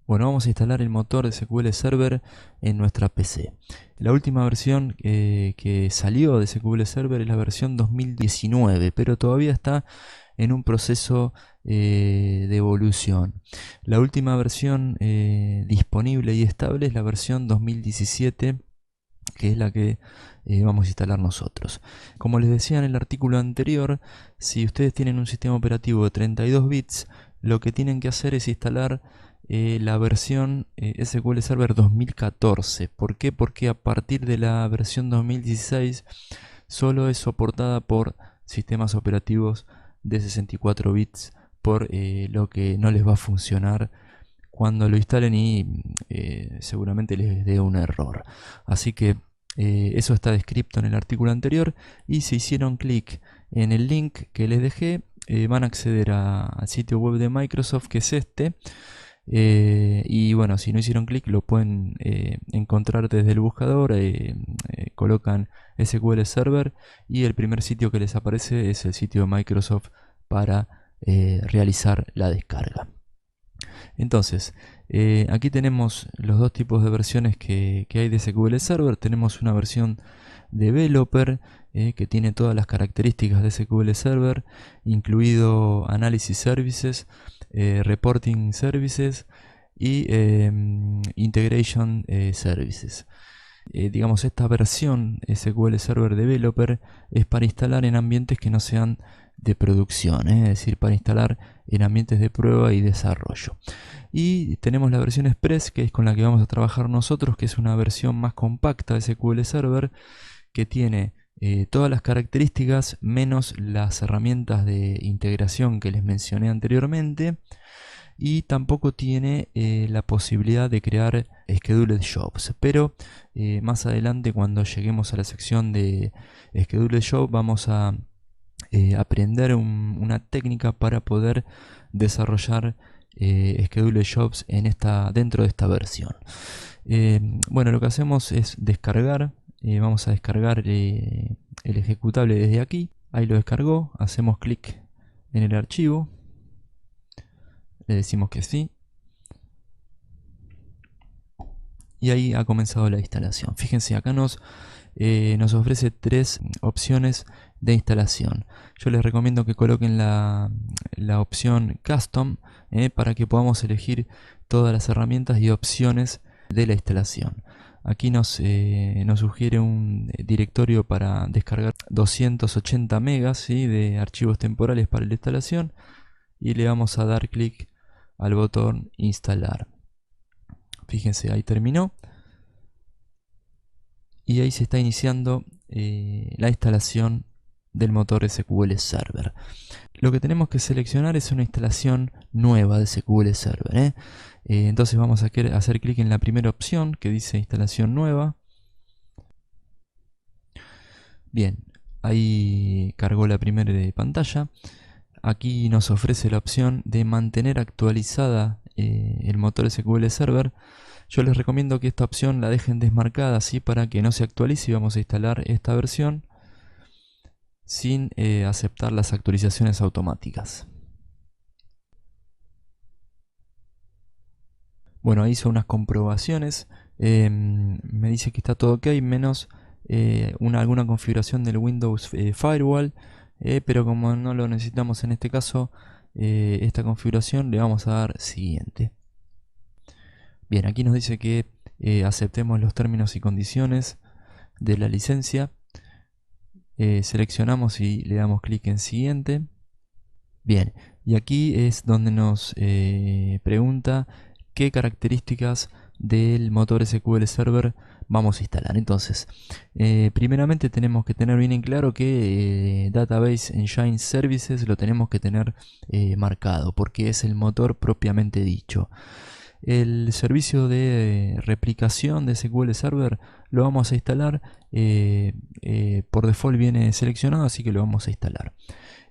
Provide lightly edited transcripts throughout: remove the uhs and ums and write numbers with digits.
Bueno, vamos a instalar el motor de SQL Server en nuestra PC. La última versión que salió de SQL Server es la versión 2019, pero todavía está en un proceso de evolución. La última versión disponible y estable es la versión 2017, que es la que vamos a instalar nosotros. Como les decía en el artículo anterior, si ustedes tienen un sistema operativo de 32 bits, lo que tienen que hacer es instalar la versión SQL Server 2014. ¿Por qué? Porque a partir de la versión 2016 solo es soportada por sistemas operativos de 64 bits, por lo que no les va a funcionar cuando lo instalen y seguramente les dé un error. Así que eso está descrito en el artículo anterior, y si hicieron clic en el link que les dejé, van a acceder al sitio web de Microsoft, que es este. Y bueno, si no hicieron clic, lo pueden encontrar desde el buscador. Colocan SQL Server y el primer sitio que les aparece es el sitio de Microsoft para realizar la descarga. Entonces, aquí tenemos los dos tipos de versiones que hay de SQL Server. Tenemos una versión Developer, que tiene todas las características de SQL Server, incluido Analysis Services, Reporting Services y Integration Services. Digamos, esta versión SQL Server Developer es para instalar en ambientes que no sean de producción, es decir, para instalar en ambientes de prueba y desarrollo. Y tenemos la versión Express, que es con la que vamos a trabajar nosotros, que es una versión más compacta de SQL Server, que tiene todas las características menos las herramientas de integración que les mencioné anteriormente, y tampoco tiene la posibilidad de crear scheduled jobs. Pero más adelante, cuando lleguemos a la sección de scheduled job, vamos a aprender una técnica para poder desarrollar scheduled jobs dentro de esta versión. Bueno, lo que hacemos es descargar. Vamos a descargar el ejecutable desde aquí. Ahí lo descargó. Hacemos clic en el archivo. Le decimos que sí. Y ahí ha comenzado la instalación. Fíjense, acá nos ofrece tres opciones de instalación. Yo les recomiendo que coloquen la opción Custom, para que podamos elegir todas las herramientas y opciones de la instalación. Aquí nos sugiere un directorio para descargar 280 megas, ¿sí?, de archivos temporales para la instalación, y le vamos a dar clic al botón instalar. Fíjense, ahí terminó. Y ahí se está iniciando la instalación del motor SQL Server. Lo que tenemos que seleccionar es una instalación nueva de SQL Server. Entonces vamos a hacer clic en la primera opción que dice instalación nueva. Bien, ahí cargó la primera pantalla. Aquí nos ofrece la opción de mantener actualizada el motor SQL Server. Yo les recomiendo que esta opción la dejen desmarcada, así para que no se actualice, y vamos a instalar esta versión sin aceptar las actualizaciones automáticas. Bueno, ahí hizo unas comprobaciones. Me dice que está todo ok, menos alguna configuración del Windows Firewall. Pero como no lo necesitamos en este caso, esta configuración, le vamos a dar siguiente. Bien, aquí nos dice que aceptemos los términos y condiciones de la licencia. Seleccionamos y le damos clic en siguiente. Bien, y aquí es donde nos pregunta qué características del motor SQL Server vamos a instalar. Entonces, primeramente tenemos que tener bien en claro que Database Engine Services lo tenemos que tener marcado, porque es el motor propiamente dicho. El servicio de replicación de SQL Server lo vamos a instalar. Por default viene seleccionado, así que lo vamos a instalar.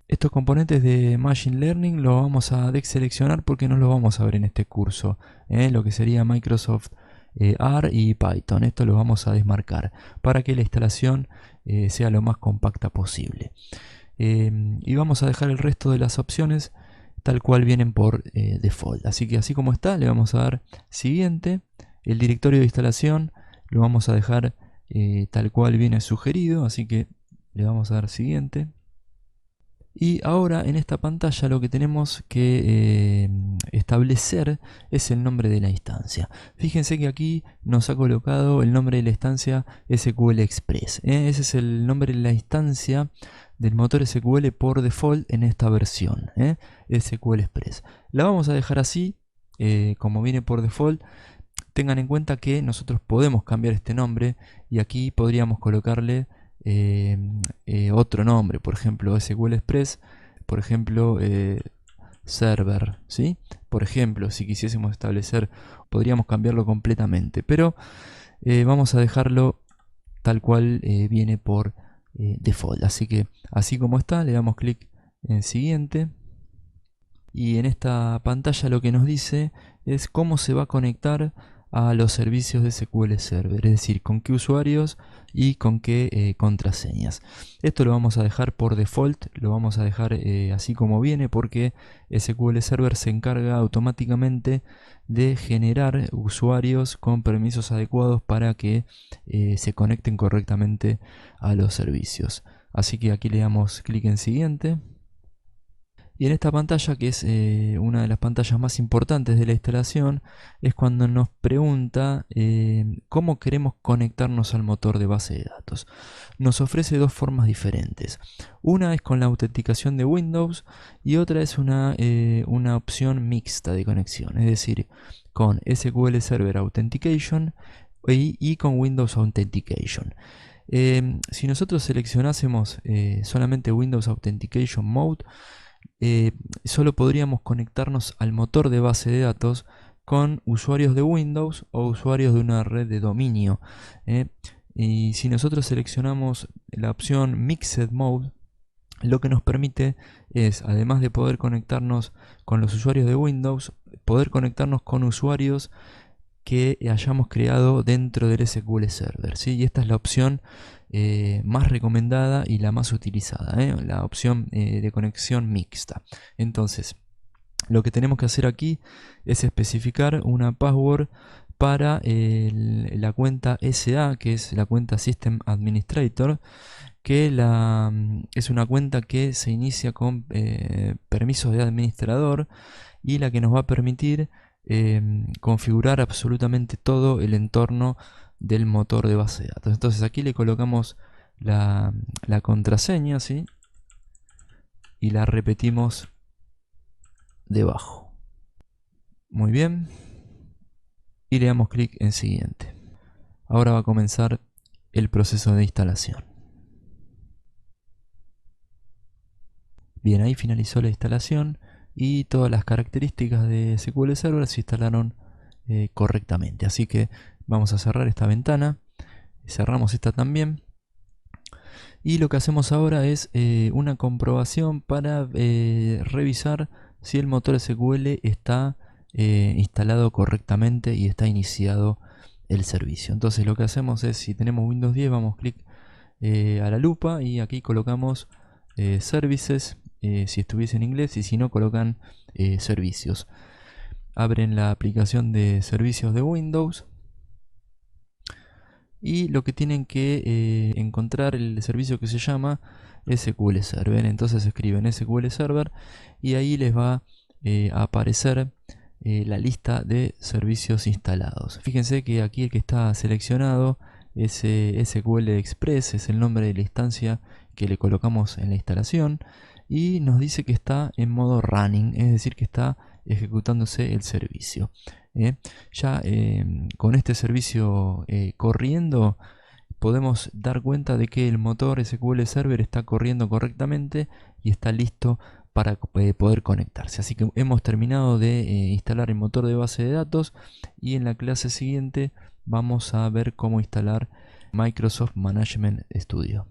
Estos componentes de Machine Learning lo vamos a deseleccionar porque no los vamos a ver en este curso. Lo que sería Microsoft R y Python. Esto lo vamos a desmarcar para que la instalación sea lo más compacta posible. Y vamos a dejar el resto de las opciones tal cual vienen por default. Así que así como está, le vamos a dar siguiente. El directorio de instalación lo vamos a dejar tal cual viene sugerido, así que le vamos a dar siguiente. Y ahora en esta pantalla lo que tenemos que establecer es el nombre de la instancia. Fíjense que aquí nos ha colocado el nombre de la instancia SQL Express. Ese es el nombre de la instancia del motor SQL por default en esta versión, SQL Express. La vamos a dejar así, como viene por default. Tengan en cuenta que nosotros podemos cambiar este nombre y aquí podríamos colocarle otro nombre, por ejemplo SQL Express, por ejemplo Server, ¿sí? Por ejemplo, si quisiésemos establecer, podríamos cambiarlo completamente, pero vamos a dejarlo tal cual viene por default. Así que así como está, le damos clic en siguiente. Y en esta pantalla lo que nos dice es cómo se va a conectar a los servicios de SQL Server, es decir, con qué usuarios y con qué contraseñas. Esto lo vamos a dejar por default, lo vamos a dejar así como viene, porque SQL Server se encarga automáticamente de generar usuarios con permisos adecuados para que se conecten correctamente a los servicios. Así que aquí le damos clic en siguiente. Y en esta pantalla, que es una de las pantallas más importantes de la instalación, es cuando nos pregunta cómo queremos conectarnos al motor de base de datos. Nos ofrece dos formas diferentes. Una es con la autenticación de Windows y otra es una opción mixta de conexión, es decir, con SQL Server Authentication y con Windows Authentication. Si nosotros seleccionásemos solamente Windows Authentication Mode, solo podríamos conectarnos al motor de base de datos con usuarios de Windows o usuarios de una red de dominio. Y si nosotros seleccionamos la opción Mixed Mode, lo que nos permite es, además de poder conectarnos con los usuarios de Windows, poder conectarnos con usuarios que hayamos creado dentro del SQL Server, ¿sí? Y esta es la opción más recomendada y la más utilizada, la opción de conexión mixta. Entonces, lo que tenemos que hacer aquí es especificar una password para la cuenta SA, que es la cuenta System Administrator, que es una cuenta que se inicia con permisos de administrador y la que nos va a permitir configurar absolutamente todo el entorno del motor de base de datos. Entonces aquí le colocamos la contraseña, ¿sí? Y la repetimos debajo. Muy bien. Y le damos clic en siguiente. Ahora va a comenzar el proceso de instalación. Bien, ahí finalizó la instalación y todas las características de SQL Server se instalaron correctamente. Así que vamos a cerrar esta ventana, cerramos esta también. Y lo que hacemos ahora es una comprobación para revisar si el motor SQL está instalado correctamente y está iniciado el servicio. Entonces lo que hacemos es, si tenemos Windows 10, vamos clic a la lupa y aquí colocamos Services, si estuviese en inglés, y si no, colocan servicios. Abren la aplicación de servicios de Windows y lo que tienen que encontrar el servicio que se llama SQL Server. Entonces escriben SQL Server y ahí les va a aparecer la lista de servicios instalados. Fíjense que aquí el que está seleccionado es SQL Express, es el nombre de la instancia que le colocamos en la instalación y nos dice que está en modo running, es decir, que está ejecutándose el servicio. Ya con este servicio corriendo podemos dar cuenta de que el motor SQL Server está corriendo correctamente y está listo para poder conectarse. Así que hemos terminado de instalar el motor de base de datos y en la clase siguiente vamos a ver cómo instalar Microsoft Management Studio.